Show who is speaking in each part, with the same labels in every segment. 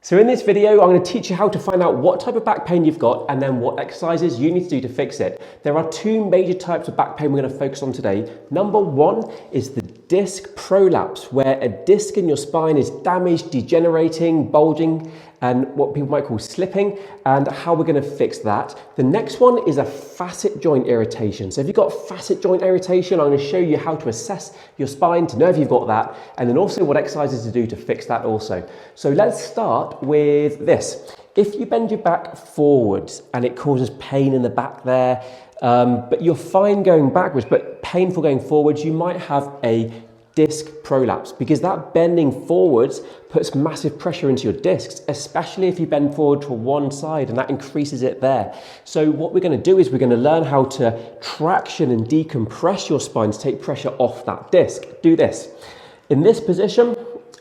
Speaker 1: So in this video, I'm going to teach you how to find out what type of back pain you've got and then what exercises you need to do to fix it. There are two major types of back pain we're going to focus on today. Number one is the disc prolapse, where a disc in your spine is damaged, degenerating, bulging, and what people might call slipping, and how we're going to fix that. The next one is a facet joint irritation. So if you've got facet joint irritation, I'm going to show you how to assess your spine to know if you've got that, and then also what exercises to do to fix that also. So let's start with this. If you bend your back forwards and it causes pain in the back there, but you're fine going backwards, but painful going forwards, you might have a disc prolapse, because that bending forwards puts massive pressure into your discs, especially if you bend forward to one side, and that increases it there. So what we're going to do is we're going to learn how to traction and decompress your spine to take pressure off that disc. Do this. In this position,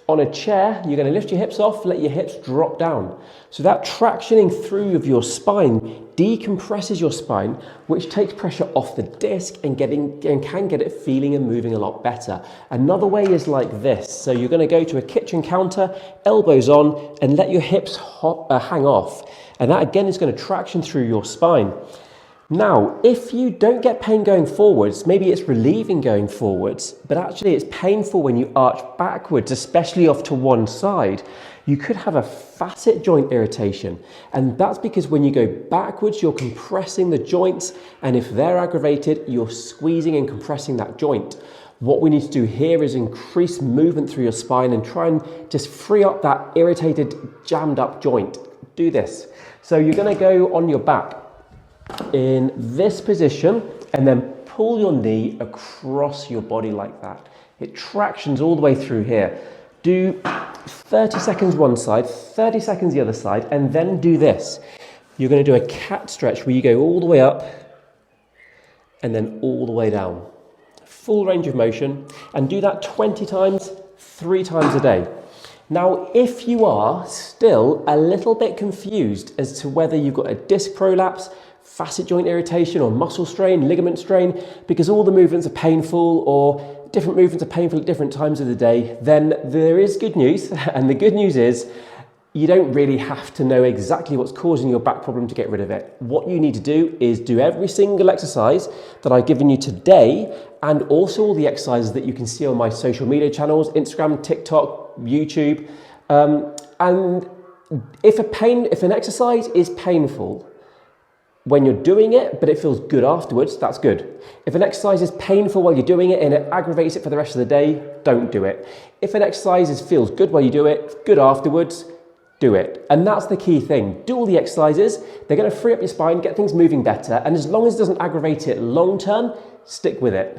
Speaker 1: on a chair, you're going to lift your hips off, let your hips drop down. So that tractioning through of your spine decompresses your spine, which takes pressure off the disc and can get it feeling and moving a lot better. Another way is like this. So you're going to go to a kitchen counter, elbows on, and let your hips hang off. And that again is going to traction through your spine. Now, if you don't get pain going forwards, maybe it's relieving going forwards, but actually it's painful when you arch backwards, especially off to one side, you could have a facet joint irritation. And that's because when you go backwards, you're compressing the joints, and if they're aggravated, you're squeezing and compressing that joint. What we need to do here is increase movement through your spine and try and just free up that irritated, jammed up joint. Do this. So you're going to go on your back in this position and then pull your knee across your body like that. It tractions all the way through here. Do 30 seconds one side, 30 seconds the other side, and then do this. You're going to do a cat stretch where you go all the way up and then all the way down. Full range of motion, and do that 20 times, 3 times a day. Now, if you are still a little bit confused as to whether you've got a disc prolapse, facet joint irritation, or muscle strain, ligament strain, because all the movements are painful or different movements are painful at different times of the day, then there is good news. And the good news is you don't really have to know exactly what's causing your back problem to get rid of it. What you need to do is do every single exercise that I've given you today, and also all the exercises that you can see on my social media channels, Instagram, TikTok, YouTube. And if an exercise is painful when you're doing it, but it feels good afterwards, that's good. If an exercise is painful while you're doing it and it aggravates it for the rest of the day, don't do it. If an exercise feels good while you do it, good afterwards, do it. And that's the key thing. Do all the exercises. They're going to free up your spine, get things moving better. And as long as it doesn't aggravate it long term, stick with it.